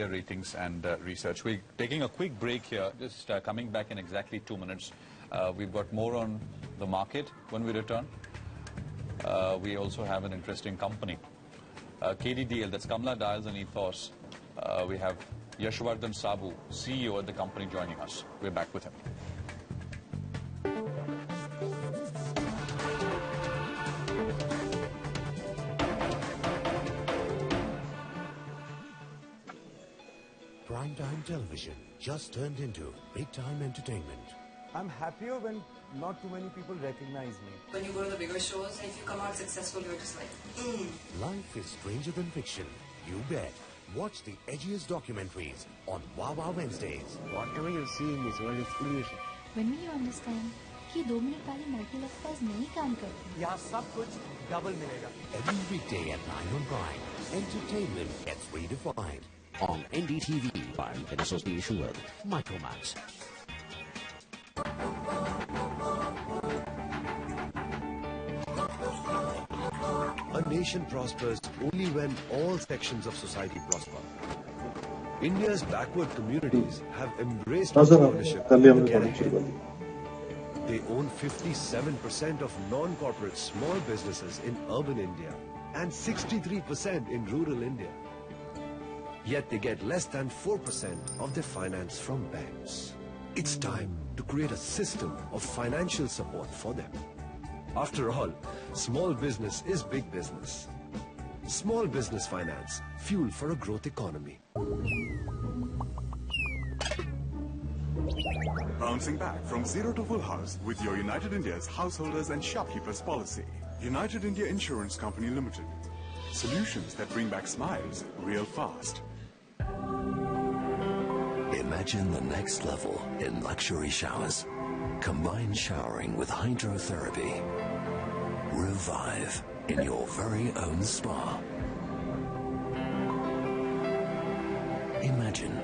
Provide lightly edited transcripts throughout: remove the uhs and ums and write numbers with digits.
Ratings and research. We're taking a quick break here, just coming back in exactly 2 minutes. We've got more on the market when we return. We also have an interesting company. KDDL, that's Kamla Dials and Ethos. We have Yashwardhan Sabu, CEO at the company, joining us. We're back with him. Primetime television just turned into big-time entertainment. I'm happier when not too many people recognize me. When you go to the bigger shows and if you come out successful, you're just like, Life is stranger than fiction. You bet. Watch the edgiest documentaries on Wow Wednesdays. Whatever you're seeing is your explanation. When will you understand कि 2 minute वाली multiplex नहीं काम करती? यहाँ सब कुछ double मिलेगा. Every weekday at 9 on Prime, entertainment gets redefined. On NDTV, in association with Micromax. A nation prospers only when all sections of society prosper. India's backward communities have embraced entrepreneurship. They own 57% of non-corporate small businesses in urban India and 63% in rural India. Yet they get less than 4% of their finance from banks. It's time to create a system of financial support for them. After all, small business is big business. Small business finance, fuel for a growth economy. Bouncing back from zero to full house with your United India's householders and shopkeepers policy. United India Insurance Company Limited. Solutions that bring back smiles real fast. Imagine the next level in luxury showers. Combine showering with hydrotherapy. Revive in your very own spa. Imagine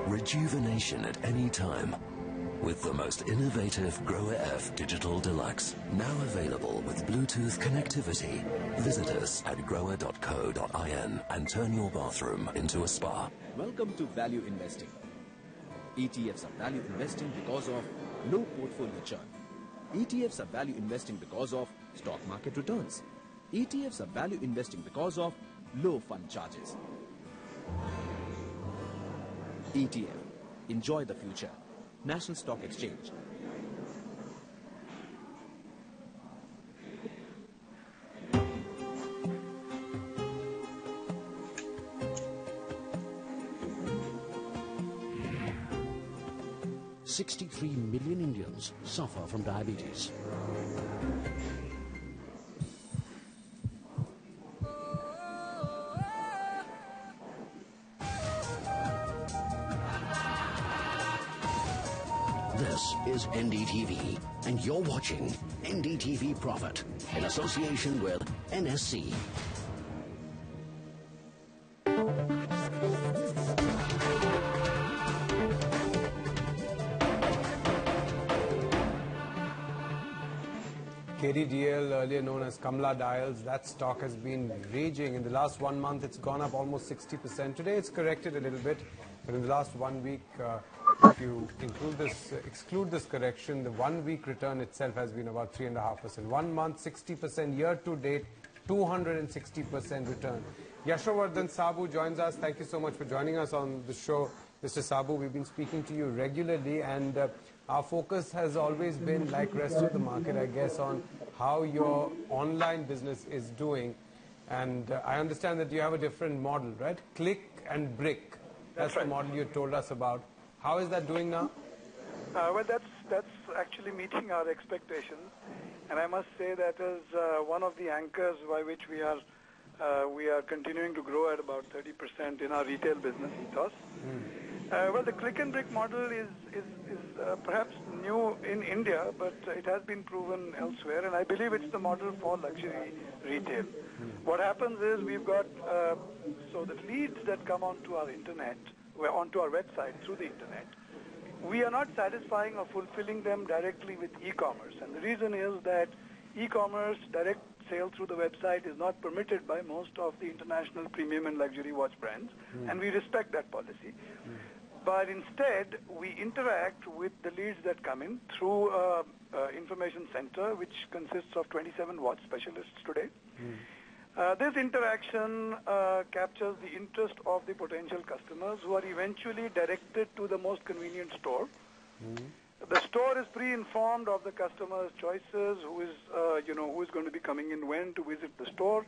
rejuvenation at any time with the most innovative Grower F Digital Deluxe, now available with Bluetooth connectivity. Visit us at grower.co.in and turn your bathroom into a spa. Welcome to value investing. ETFs are value investing because of low portfolio churn. ETFs are value investing because of stock market returns. ETFs are value investing because of low fund charges. ETF. Enjoy the future. National Stock Exchange. $63 million Indians suffer from diabetes. This is NDTV, and you're watching NDTV Profit in association with NSC. KDDL, earlier known as Kamla Dials, that stock has been raging. In the last 1 month, it's gone up almost 60%. Today, it's corrected a little bit, but in the last 1 week, if you exclude this correction, the 1 week return itself has been about 3.5%. 1 month, 60%. Year to date, 260% return. Yashwardhan Sabu joins us. Thank you so much for joining us on the show, Mr. Sabu. We've been speaking to you regularly, and our focus has always been, like rest of the market, I guess, on how your online business is doing. And I understand that you have a different model, right? Click and brick. That's right. The model you told us about. How is that doing now? Well, that's actually meeting our expectations, and I must say that is one of the anchors by which we are continuing to grow at about 30% in our retail business ethos. Well, the click and brick model is perhaps new in India, but it has been proven elsewhere, and I believe it's the model for luxury retail. What happens is we've got so the leads that come onto our internet, onto our website through the internet, we are not satisfying or fulfilling them directly with e-commerce, and the reason is that e-commerce, direct sale through the website is not permitted by most of the international premium and luxury watch brands, and we respect that policy. But instead, we interact with the leads that come in through information center, which consists of 27 watch specialists today. This interaction captures the interest of the potential customers who are eventually directed to the most convenient store. The store is pre-informed of the customer's choices, who is going to be coming in when to visit the store,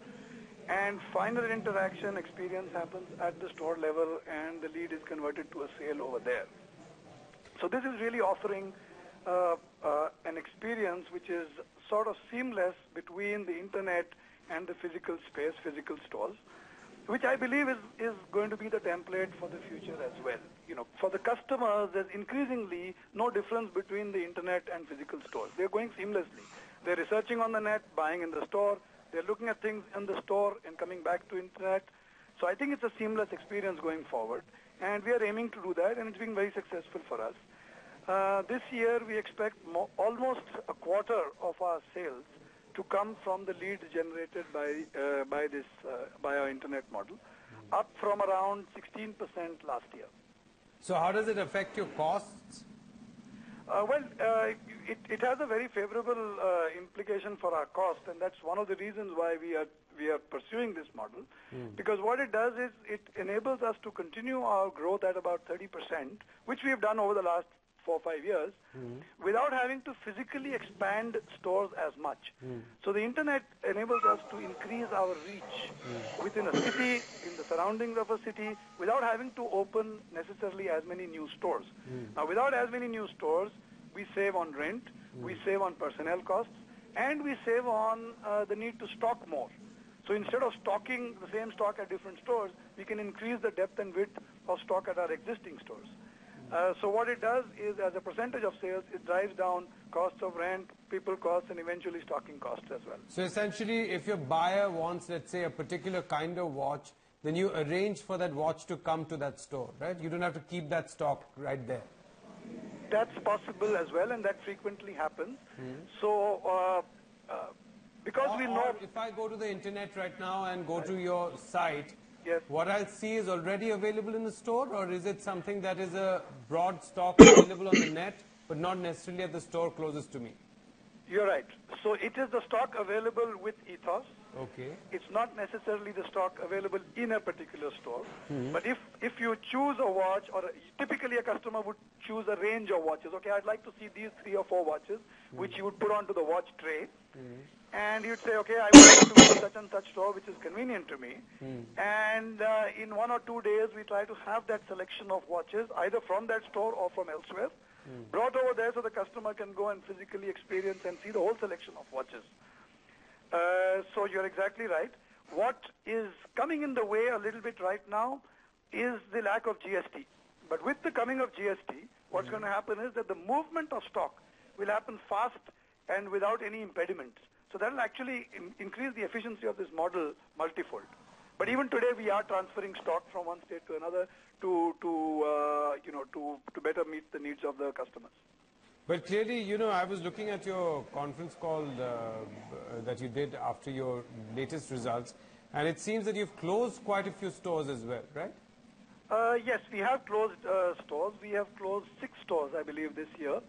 and final interaction experience happens at the store level, and the lead is converted to a sale over there. So this is really offering an experience which is sort of seamless between the internet and the physical space, physical stores, which I believe is going to be the template for the future as well. For the customers, there's increasingly no difference between the internet and physical stores. They're going seamlessly. They're researching on the net, buying in the store. They're looking at things in the store and coming back to internet. So I think it's a seamless experience going forward, and we are aiming to do that, and it's been very successful for us. This year, we expect almost a quarter of our sales to come from the leads generated by our internet model, up from around 16% last year. So how does it affect your costs? It has a very favorable implication for our cost, and that's one of the reasons why we are pursuing this model. Because what it does is it enables us to continue our growth at about 30%, which we have done over the last 4 or 5 years, without having to physically expand stores as much. So the internet enables us to increase our reach within a city, in the surroundings of a city, without having to open necessarily as many new stores. Now, without as many new stores, we save on rent, we save on personnel costs, and we save on the need to stock more. So instead of stocking the same stock at different stores, we can increase the depth and width of stock at our existing stores. So what it does is, as a percentage of sales, it drives down costs of rent, people costs, and eventually stocking costs as well. So essentially, if your buyer wants, let's say, a particular kind of watch, then you arrange for that watch to come to that store, right? You don't have to keep that stock right there. That's possible as well, and that frequently happens. So because we know... If I go to the internet right now and go to your site, yes, what I'll see is already available in the store, or is it something that is a broad stock available on the net, but not necessarily at the store closest to me? You're right. So it is the stock available with Ethos. Okay. It's not necessarily the stock available in a particular store. But if you choose a watch, or typically a customer would choose a range of watches. Okay, I'd like to see these 3 or 4 watches, which you would put onto the watch tray. And you'd say, okay, I would like to go to such and such store, which is convenient to me. And in 1 or 2 days, we try to have that selection of watches, either from that store or from elsewhere, brought over there so the customer can go and physically experience and see the whole selection of watches. So you're exactly right. What is coming in the way a little bit right now is the lack of GST. But with the coming of GST, what's going to happen is that the movement of stock will happen fast and without any impediments. So that will actually increase the efficiency of this model multifold. But even today, we are transferring stock from one state to another to better meet the needs of the customers. But clearly, I was looking at your conference call that you did after your latest results, and it seems that you've closed quite a few stores as well, right? Yes, we have closed stores. We have closed 6 stores, I believe, this year.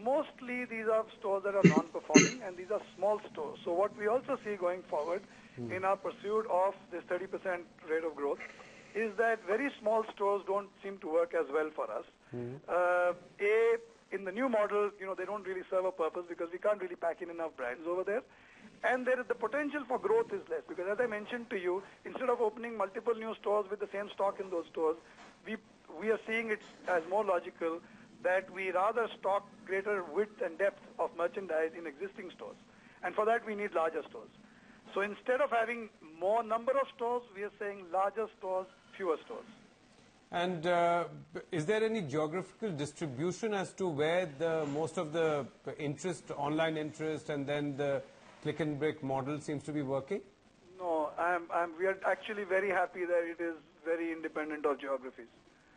Mostly these are stores that are non-performing, and these are small stores. So what we also see going forward in our pursuit of this 30% rate of growth is that very small stores don't seem to work as well for us. In the new model, they don't really serve a purpose because we can't really pack in enough brands over there. And there is the potential for growth is less because, as I mentioned to you, instead of opening multiple new stores with the same stock in those stores, we are seeing it as more logical that we rather stock greater width and depth of merchandise in existing stores. And for that, we need larger stores. So instead of having more number of stores, we are saying larger stores, fewer stores. And is there any geographical distribution as to where most of the interest, online interest, and then the click and brick model seems to be working? No, we are actually very happy that it is very independent of geographies.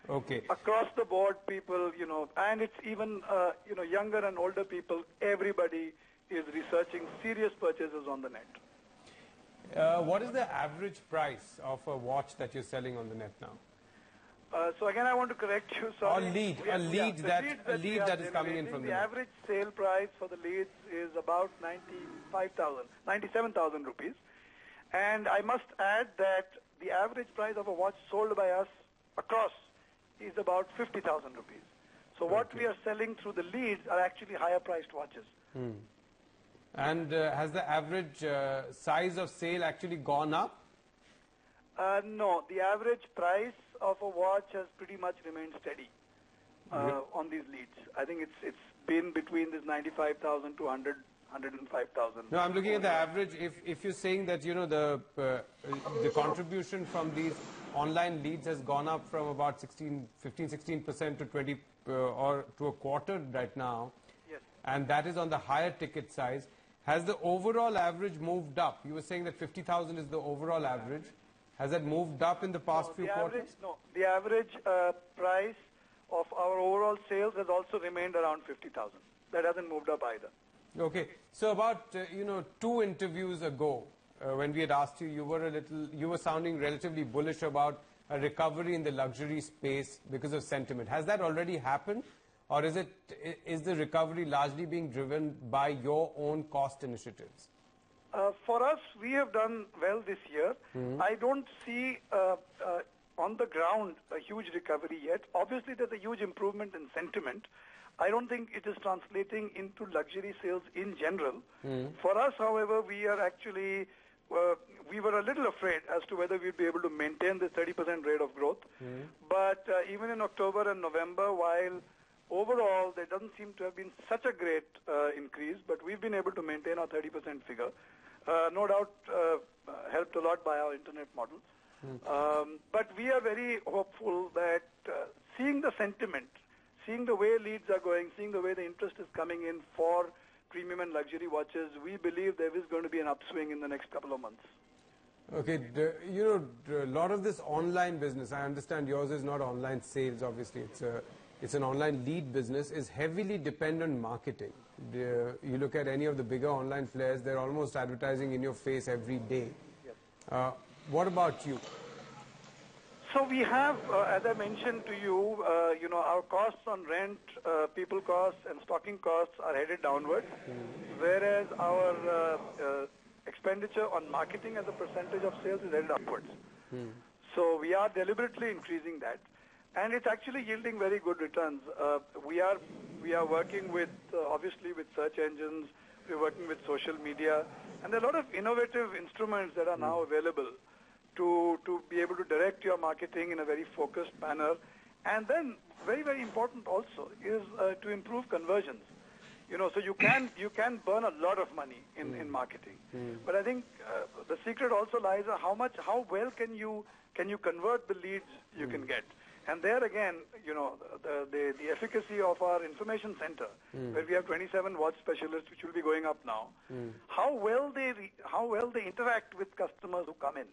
Okay. Across the board, people, and it's even, younger and older people, everybody is researching serious purchases on the net. What is the average price of a watch that you're selling on the net now? So again, I want to correct you. Sorry. Or lead, Yeah, a lead we are that is coming in generating, from the the net. average sale price for the leads is about 97,000 rupees. And I must add that the average price of a watch sold by us across is about 50,000 rupees. So what we are selling through the leads are actually higher priced watches. And has the average size of sale actually gone up? No, the average price of a watch has pretty much remained steady on these leads. I think it's been between this 95,000 to 105,000. No, I'm looking at the average. If you're saying that, you know, the contribution from these online leads has gone up from about 15-16% to 20 or to a quarter right now, yes, and that is on the higher ticket size, has the overall average moved up? You were saying that 50,000 is the overall average. Has that moved up in the past few quarters? No, the average price of our overall sales has also remained around 50,000. That hasn't moved up either. Okay, so about 2 interviews ago, when we had asked you, you were sounding relatively bullish about a recovery in the luxury space because of sentiment. Has that already happened, or is the recovery largely being driven by your own cost initiatives? For us, we have done well this year. I don't see on the ground a huge recovery yet. Obviously, there's a huge improvement in sentiment. I don't think it is translating into luxury sales in general. For us, however, we are actually, we were a little afraid as to whether we'd be able to maintain the 30% rate of growth. But even in October and November, while overall there doesn't seem to have been such a great increase, but we've been able to maintain our 30% figure. No doubt helped a lot by our internet models. But we are very hopeful that seeing the sentiment, seeing the way leads are going, seeing the way the interest is coming in for premium and luxury watches, we believe there is going to be an upswing in the next couple of months. Okay, a lot of this online business, I understand yours is not online sales, obviously, it's an online lead business, is heavily dependent on marketing. You look at any of the bigger online players, they're almost advertising in your face every day. Yes. What about you? So we have, as I mentioned to you, our costs on rent, people costs and stocking costs are headed downward, whereas our expenditure on marketing as a percentage of sales is headed upwards. So we are deliberately increasing that, and it's actually yielding very good returns. We are working with, obviously, with search engines. We're working with social media, and there are a lot of innovative instruments that are now available to be able to direct your marketing in a very focused manner. And then, very, very important also is to improve conversions. So you can burn a lot of money in marketing. But I think the secret also lies in how well can you convert the leads you can get. And there again, the efficacy of our information center, where we have 27 watch specialists, which will be going up now, how well they interact with customers who come in.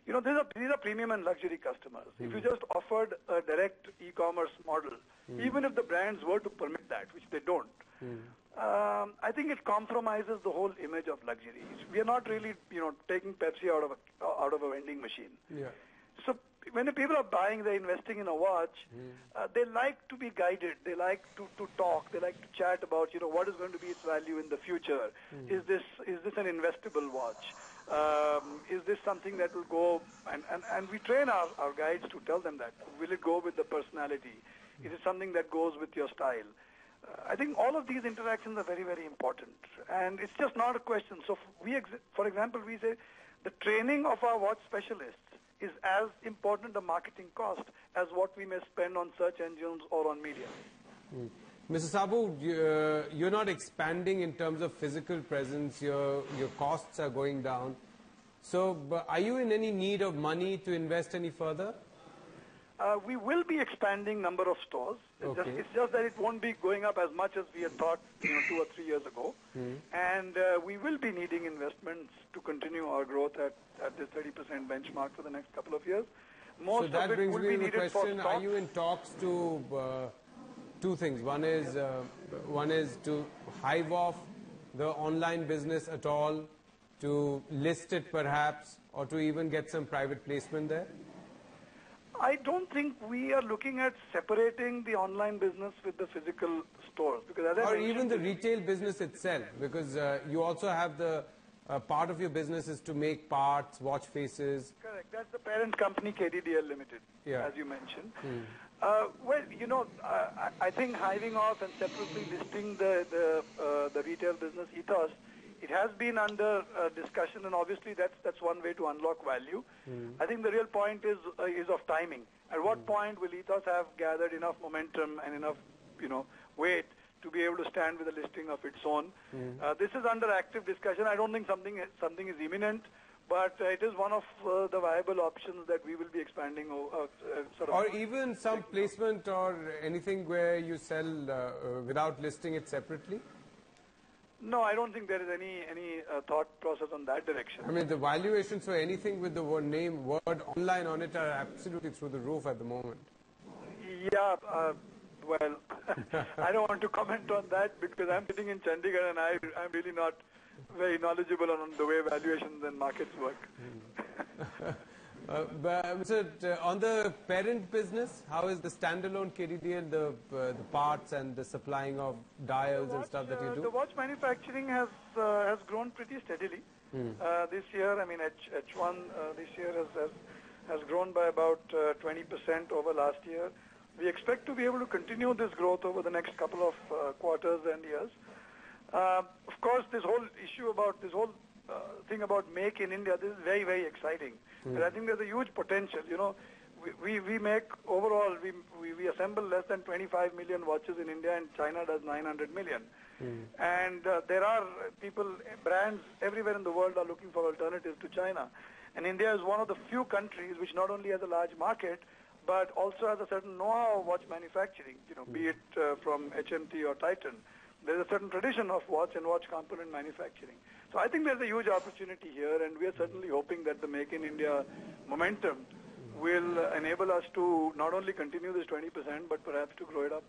These are premium and luxury customers. If you just offered a direct e-commerce model, even if the brands were to permit that, which they don't, I think it compromises the whole image of luxury. We are not really, taking Pepsi out of a vending machine. Yeah. So when the people are buying, they're investing in a watch, they like to be guided. They like to talk. They like to chat about, what is going to be its value in the future. Is this an investable watch? Is this something that will go, and we train our guides to tell them that. Will it go with the personality? Is it something that goes with your style? I think all of these interactions are very, very important. And it's just not a question. So for example, we say the training of our watch specialists is as important a marketing cost as what we may spend on search engines or on media. Mr. Sabu, you're not expanding in terms of physical presence, your costs are going down. So are you in any need of money to invest any further? We will be expanding number of stores. It's just that it won't be going up as much as we had thought 2 or 3 years ago. And we will be needing investments to continue our growth at this 30% benchmark for the next couple of years. So that brings me to the question, are you in talks to two things? One is to hive off the online business at all, to list it perhaps, or to even get some private placement there? I don't think we are looking at separating the online business with the physical stores, because as I Or mentioned, even the retail business itself, because you also have the part of your business is to make parts, watch faces. correct. That's the parent company, KDDL Limited, Yeah. as you mentioned. Well, I think hiving off and separately listing the retail business ethos, it has been under discussion, and obviously that's one way to unlock value. I think the real point is of timing. At what point will ethos have gathered enough momentum and enough weight to be able to stand with a listing of its own? This is under active discussion. I don't think something is imminent, but it is one of the viable options that we will be expanding. Or even some placement or anything where you sell without listing it separately? No, I don't think there is any thought process on that direction. I mean, the valuations for anything with the word online on it are absolutely through the roof at the moment. Yeah, well, I don't want to comment on that because I'm sitting in Chandigarh and I'm really not very knowledgeable on the way valuations and markets work. On the parent business, how is the standalone KDDL, the parts and the supplying of dials and stuff that you do? The watch manufacturing has grown pretty steadily this year. I mean, H1 this year has grown by about 20% over last year. We expect to be able to continue this growth over the next couple of quarters and years. Of course, this whole issue about this whole thing about make in India, this is very, very exciting. And I think there's a huge potential. We make overall, we assemble less than 25 million watches in India, and China does 900 million. And there are brands everywhere in the world are looking for alternatives to China. And India is one of the few countries which not only has a large market, but also has a certain know-how of watch manufacturing, be it from HMT or Titan. There's a certain tradition of watch and watch component manufacturing. So I think there's a huge opportunity here, and we are certainly hoping that the Make in India momentum will enable us to not only continue this 20%, but perhaps to grow it up.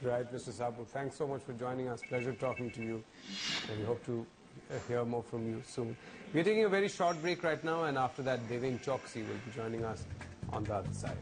Right, Mr. Sabu. Thanks so much for joining us. Pleasure talking to you, and we hope to hear more from you soon. We're taking a very short break right now, and after that, Devin Choksi will be joining us on the other side.